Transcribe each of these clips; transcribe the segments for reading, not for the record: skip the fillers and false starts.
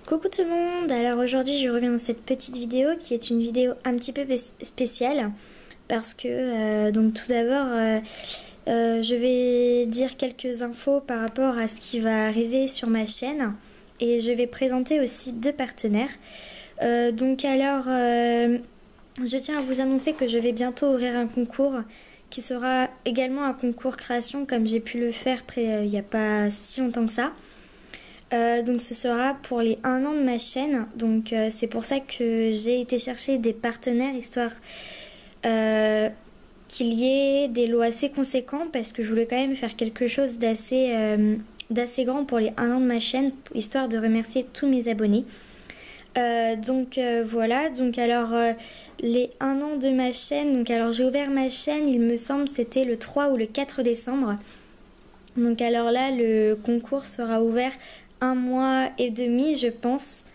Coucou tout le monde, alors aujourd'hui je reviens dans cette petite vidéo qui est une vidéo un petit peu spéciale parce que donc tout d'abord je vais dire quelques infos par rapport à ce qui va arriver sur ma chaîne et je vais présenter aussi deux partenaires. Je tiens à vous annoncer que je vais bientôt ouvrir un concours qui sera également un concours création comme j'ai pu le faire il n'y a pas si longtemps que ça. Donc ce sera pour les 1 an de ma chaîne, donc c'est pour ça que j'ai été chercher des partenaires histoire qu'il y ait des lots assez conséquents parce que je voulais quand même faire quelque chose d'assez grand pour les 1 an de ma chaîne, histoire de remercier tous mes abonnés. Voilà, donc alors les 1 an de ma chaîne, donc alors j'ai ouvert ma chaîne, il me semble c'était le 3 ou le 4 décembre. Donc alors là le concours sera ouvert 1 mois et demi je pense,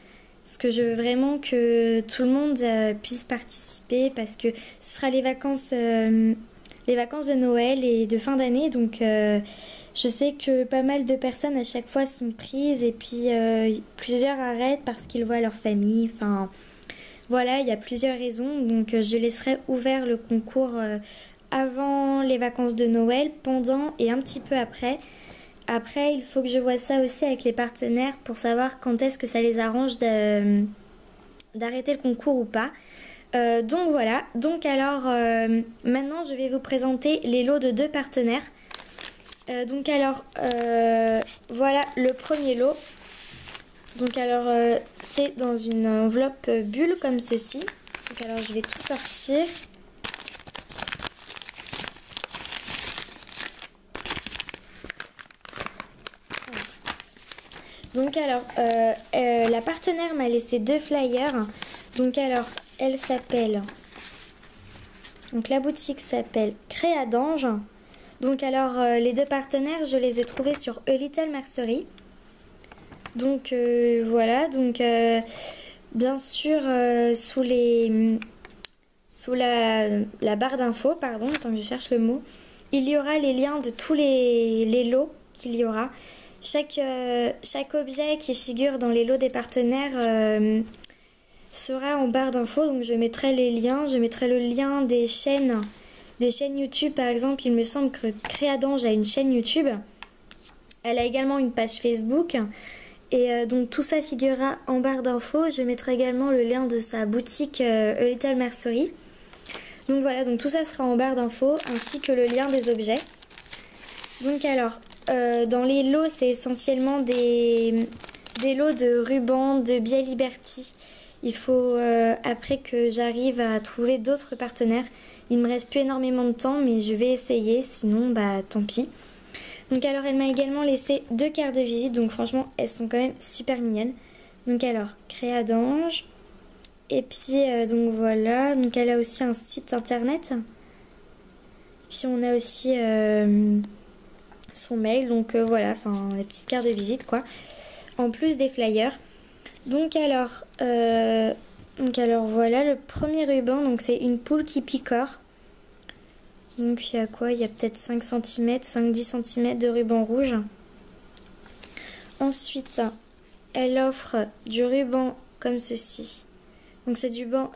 parce que je veux vraiment que tout le monde puisse participer parce que ce sera les vacances de Noël et de fin d'année, donc je sais que pas mal de personnes à chaque fois sont prises et puis plusieurs arrêtent parce qu'ils voient leur famille, enfin voilà, il y a plusieurs raisons, donc je laisserai ouvert le concours avant les vacances de Noël, pendant et un petit peu après. Après, il faut que je vois ça aussi avec les partenaires pour savoir quand est-ce que ça les arrange d'arrêter le concours ou pas. Donc voilà, donc alors maintenant je vais vous présenter les lots de deux partenaires. Voilà le premier lot. Donc alors c'est dans une enveloppe bulle comme ceci. Donc alors je vais tout sortir. Donc alors, la partenaire m'a laissé deux flyers. Donc alors, elle s'appelle... Donc la boutique s'appelle Créadange. Donc alors, les deux partenaires, je les ai trouvés sur A Little Mercery. Donc voilà, donc bien sûr, sous la barre d'infos, pardon, tant que je cherche le mot, il y aura les liens de tous les lots qu'il y aura. Chaque objet qui figure dans les lots des partenaires sera en barre d'infos, donc je mettrai les liens, je mettrai le lien des chaînes YouTube. Par exemple, il me semble que Créadange a une chaîne YouTube, elle a également une page Facebook, et donc tout ça figurera en barre d'infos. Je mettrai également le lien de sa boutique A Little Mercery. Donc voilà, donc tout ça sera en barre d'infos, ainsi que le lien des objets. Donc alors, dans les lots, c'est essentiellement des lots de rubans de Biel Liberty. Il faut après que j'arrive à trouver d'autres partenaires. Il ne me reste plus énormément de temps, mais je vais essayer, sinon bah tant pis. Donc alors, elle m'a également laissé deux cartes de visite, donc franchement, elles sont quand même super mignonnes. Donc alors, Créadange. Et puis donc voilà, donc elle a aussi un site internet. Puis on a aussi... son mail, donc voilà, enfin les petites cartes de visite quoi, en plus des flyers. Donc alors voilà le premier ruban, donc c'est une poule qui picore. Donc il y a quoi, il y a peut-être 5 cm, 5-10 cm de ruban rouge. Ensuite elle offre du ruban comme ceci, donc c'est du ruban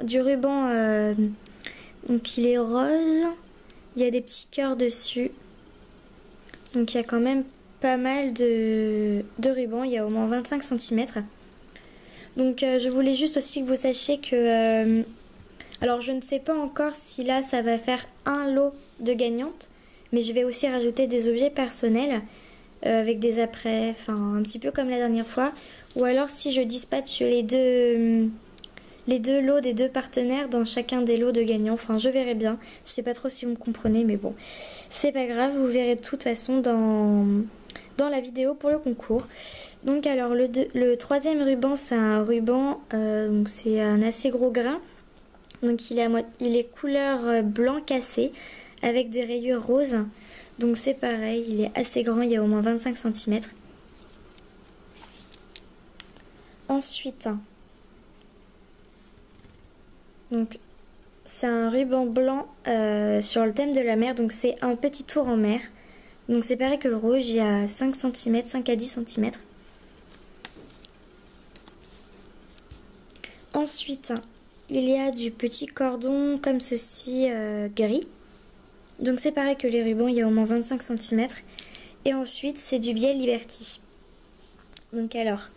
donc il est rose, il y a des petits cœurs dessus. Donc il y a quand même pas mal de rubans, il y a au moins 25 cm. Donc je voulais juste aussi que vous sachiez que... alors je ne sais pas encore si là ça va faire un lot de gagnantes, mais je vais aussi rajouter des objets personnels avec des après, enfin un petit peu comme la dernière fois. Ou alors si je dispatche les deux lots des deux partenaires dans chacun des lots de gagnants, enfin je verrai bien. Je sais pas trop si vous me comprenez, mais bon, c'est pas grave, vous verrez de toute façon dans la vidéo pour le concours. Donc alors le troisième ruban, c'est un ruban, donc c'est un assez gros grain. Donc il est couleur blanc cassé avec des rayures roses. Donc c'est pareil, il est assez grand, il y a au moins 25 cm. Ensuite, donc c'est un ruban blanc sur le thème de la mer, donc c'est un petit tour en mer. Donc c'est pareil que le rouge, il y a 5 cm, 5 à 10 cm. Ensuite, il y a du petit cordon comme ceci gris. Donc c'est pareil que les rubans, il y a au moins 25 cm. Et ensuite, c'est du biais Liberty. Donc alors,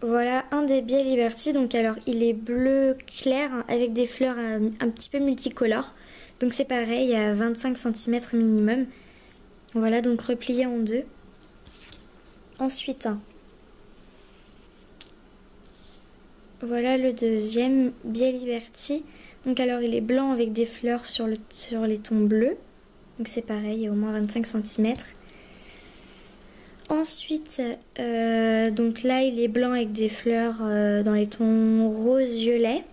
voilà un des biais Liberty. Donc alors, il est bleu clair hein, avec des fleurs un petit peu multicolores. Donc c'est pareil, il y a 25 cm minimum. Voilà, donc replié en deux. Ensuite, voilà le deuxième biais Liberty. Donc alors, il est blanc avec des fleurs sur les tons bleus. Donc c'est pareil, il y a au moins 25 cm. Ensuite, donc là, il est blanc avec des fleurs dans les tons rose-violet.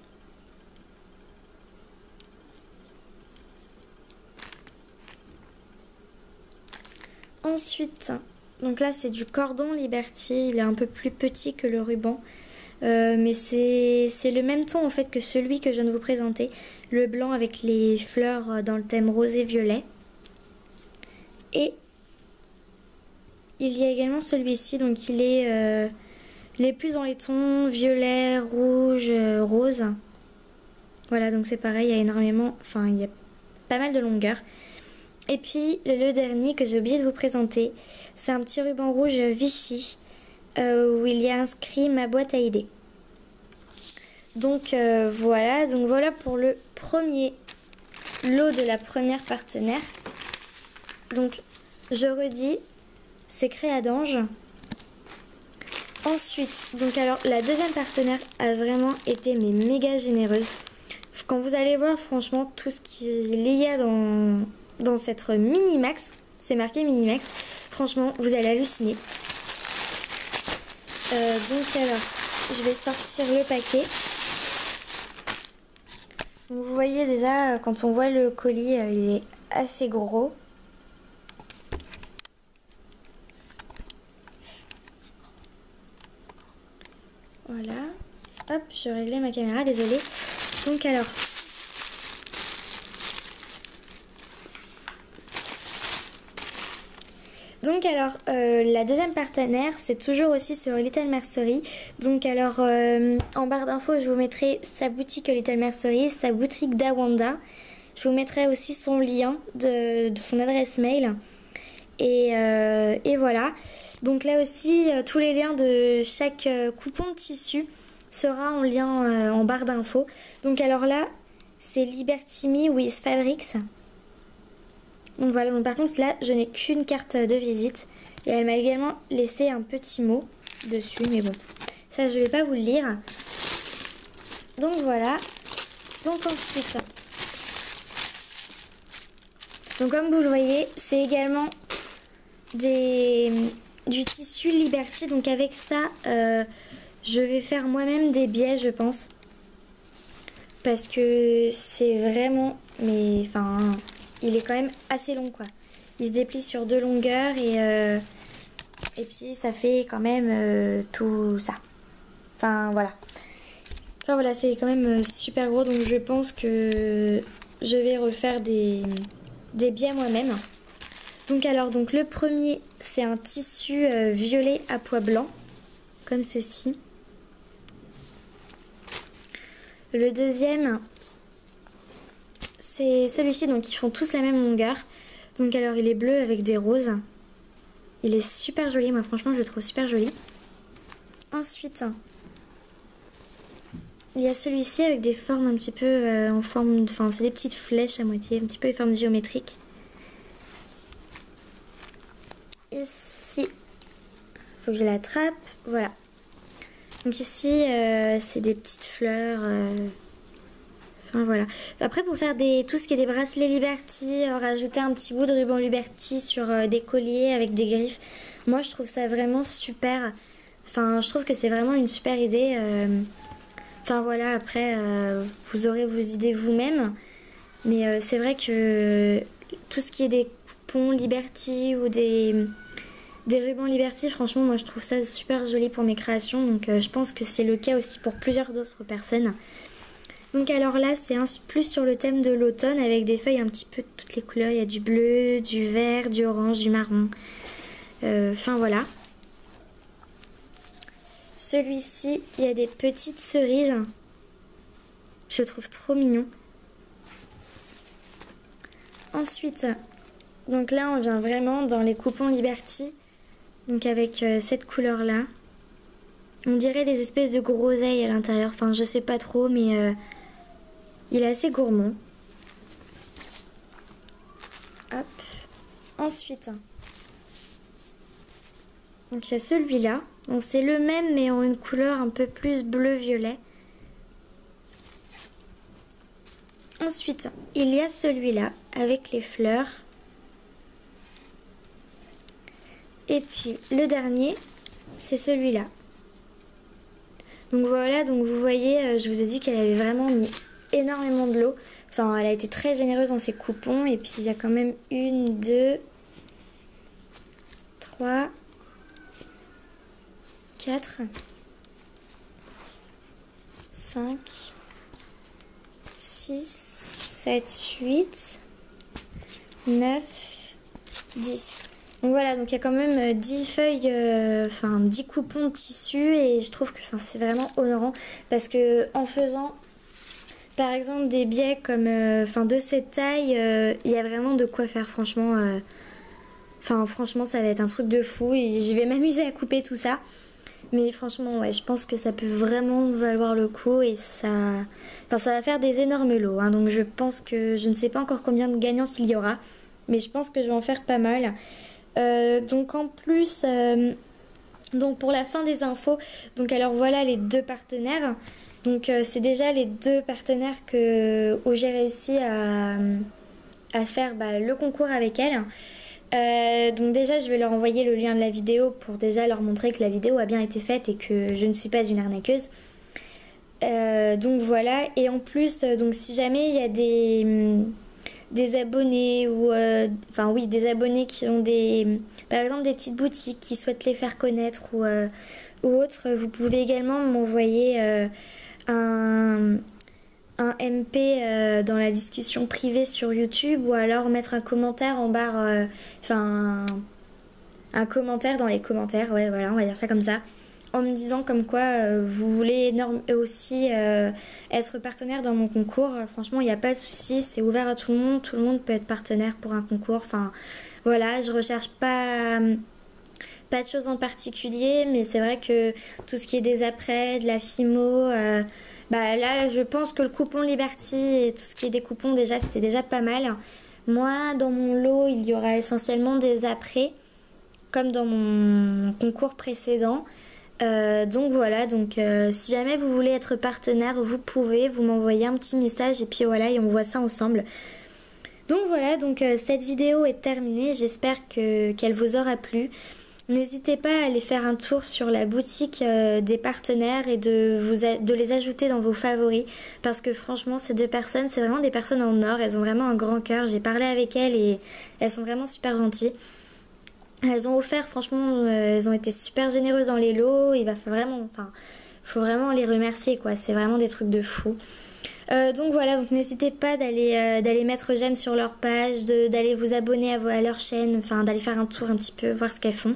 Ensuite, donc là, c'est du cordon Liberty. Il est un peu plus petit que le ruban. Mais c'est le même ton en fait que celui que je viens de vous présenter. Le blanc avec les fleurs dans le thème rosé-violet. Et il y a également celui-ci, donc il est plus dans les tons violet, rouge, rose. Voilà, donc c'est pareil, il y a énormément, enfin il y a pas mal de longueur. Et puis le dernier que j'ai oublié de vous présenter, c'est un petit ruban rouge Vichy où il y a inscrit ma boîte à idées. Donc voilà pour le premier lot de la première partenaire. Donc je redis, c'est Créadange. Ensuite, donc alors la deuxième partenaire a vraiment été mais méga généreuse. Quand vous allez voir franchement tout ce qu'il y a dans cette Minimax, c'est marqué Minimax, franchement vous allez halluciner. Donc alors, je vais sortir le paquet. Donc, vous voyez déjà quand on voit le colis, il est assez gros. Voilà, hop, je réglais ma caméra, désolée. Donc alors, la deuxième partenaire, c'est toujours aussi sur Little Mercery. Donc alors, en barre d'infos, je vous mettrai sa boutique Little Mercery, sa boutique d'Awanda. Je vous mettrai aussi son lien de son adresse mail. Et voilà. Donc là aussi, tous les liens de chaque coupon de tissu sera en lien en barre d'infos. Donc alors là, c'est Liberty Me with Fabrics. Donc voilà, donc par contre là, je n'ai qu'une carte de visite. Et elle m'a également laissé un petit mot dessus, mais bon, ça je ne vais pas vous le lire. Donc voilà. Donc ensuite, donc comme vous le voyez, c'est également du tissu Liberty. Donc avec ça, je vais faire moi-même des biais, je pense. Parce que c'est vraiment, mais enfin, il est quand même assez long quoi. Il se déplie sur 2 longueurs et puis ça fait quand même tout ça. Enfin voilà. Enfin voilà, c'est quand même super gros, donc je pense que je vais refaire des biais moi-même. Donc alors, donc le premier, c'est un tissu violet à pois blanc, comme ceci. Le deuxième, c'est celui-ci, donc ils font tous la même longueur. Donc alors, il est bleu avec des roses. Il est super joli, moi franchement, je le trouve super joli. Ensuite, il y a celui-ci avec des formes un petit peu en forme, enfin c'est des petites flèches à moitié, un petit peu les formes géométriques. Ici, faut que je l'attrape, voilà. Donc ici, c'est des petites fleurs. Enfin voilà. Après, pour faire tout ce qui est des bracelets Liberty, rajouter un petit bout de ruban Liberty sur des colliers avec des griffes, moi je trouve ça vraiment super. Enfin, je trouve que c'est vraiment une super idée. Enfin voilà, après, vous aurez vos idées vous-même. Mais c'est vrai que tout ce qui est des coupons Liberty ou des rubans Liberty, franchement, moi je trouve ça super joli pour mes créations. Donc je pense que c'est le cas aussi pour plusieurs d'autres personnes. Donc alors là, c'est plus sur le thème de l'automne avec des feuilles un petit peu de toutes les couleurs. Il y a du bleu, du vert, du orange, du marron. Enfin voilà. Celui-ci, il y a des petites cerises. Je le trouve trop mignon. Ensuite, donc là on vient vraiment dans les coupons Liberty. Donc avec cette couleur là. On dirait des espèces de groseilles à l'intérieur. Enfin je sais pas trop mais il est assez gourmand. Hop. Ensuite. Donc il y a celui-là. Donc c'est le même mais en une couleur un peu plus bleu-violet. Ensuite, il y a celui-là avec les fleurs. Et puis le dernier, c'est celui-là. Donc voilà, donc vous voyez, je vous ai dit qu'elle avait vraiment mis énormément de l'eau. Enfin, elle a été très généreuse dans ses coupons. Et puis il y a quand même 1, 2, 3, 4, 5, 6, 7, 8, 9, 10. Donc voilà, donc il y a quand même 10 feuilles, 10 coupons de tissu et je trouve que c'est vraiment honorant parce que en faisant par exemple des biais comme de cette taille, il y a vraiment de quoi faire franchement. Franchement ça va être un truc de fou et je vais m'amuser à couper tout ça. Mais franchement, ouais, je pense que ça peut vraiment valoir le coup et ça va faire des énormes lots. Hein, donc je pense que je ne sais pas encore combien de gagnants il y aura, mais je pense que je vais en faire pas mal. Donc en plus, donc pour la fin des infos, donc alors voilà les deux partenaires. Donc c'est déjà les deux partenaires où j'ai réussi à faire le concours avec elles. Donc déjà je vais leur envoyer le lien de la vidéo pour déjà leur montrer que la vidéo a bien été faite et que je ne suis pas une arnaqueuse. Donc voilà, et en plus donc si jamais il y a des abonnés ou des abonnés qui ont par exemple des petites boutiques qui souhaitent les faire connaître ou autres, vous pouvez également m'envoyer un MP dans la discussion privée sur YouTube ou alors mettre un commentaire en barre, un commentaire dans les commentaires, ouais voilà on va dire ça comme ça, en me disant comme quoi vous voulez aussi être partenaire dans mon concours. Franchement il n'y a pas de souci, c'est ouvert à tout le monde peut être partenaire pour un concours, enfin voilà, je recherche pas de choses en particulier, mais c'est vrai que tout ce qui est des apprêts, de la fimo, là je pense que le coupon Liberty et tout ce qui est des coupons déjà c'était déjà pas mal. Moi dans mon lot il y aura essentiellement des apprêts comme dans mon concours précédent. Donc voilà, si jamais vous voulez être partenaire, vous pouvez, vous m'envoyer un petit message et puis voilà, et on voit ça ensemble. Donc voilà, cette vidéo est terminée, j'espère qu'elle vous aura plu. N'hésitez pas à aller faire un tour sur la boutique des partenaires et de les ajouter dans vos favoris parce que franchement ces deux personnes, c'est vraiment des personnes en or, elles ont vraiment un grand cœur, j'ai parlé avec elles et elles sont vraiment super gentilles. Elles ont offert, franchement, elles ont été super généreuses dans les lots, faut vraiment les remercier quoi, c'est vraiment des trucs de fou. Donc voilà, n'hésitez pas d'aller mettre j'aime sur leur page, d'aller vous abonner à leur chaîne, d'aller faire un tour un petit peu, voir ce qu'elles font.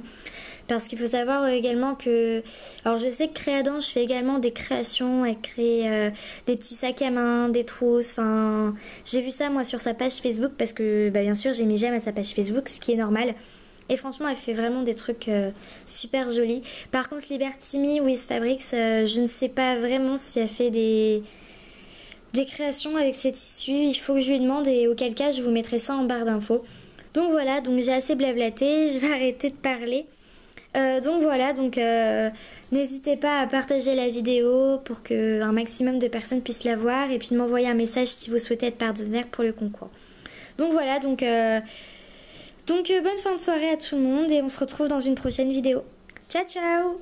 Parce qu'il faut savoir également que, alors je sais que Créadan, je fais également des créations, elle crée des petits sacs à main, des trousses, j'ai vu ça moi sur sa page Facebook parce que bien sûr j'ai mis j'aime à sa page Facebook, ce qui est normal. Et franchement, elle fait vraiment des trucs super jolis. Par contre, Liberty Me with Fabrics, je ne sais pas vraiment si elle fait des créations avec ces tissus. Il faut que je lui demande et auquel cas, je vous mettrai ça en barre d'infos. Donc voilà, j'ai assez blablaté, je vais arrêter de parler. N'hésitez pas à partager la vidéo pour qu'un maximum de personnes puissent la voir et puis de m'envoyer un message si vous souhaitez être partenaire pour le concours. Donc voilà, bonne fin de soirée à tout le monde et on se retrouve dans une prochaine vidéo. Ciao ciao!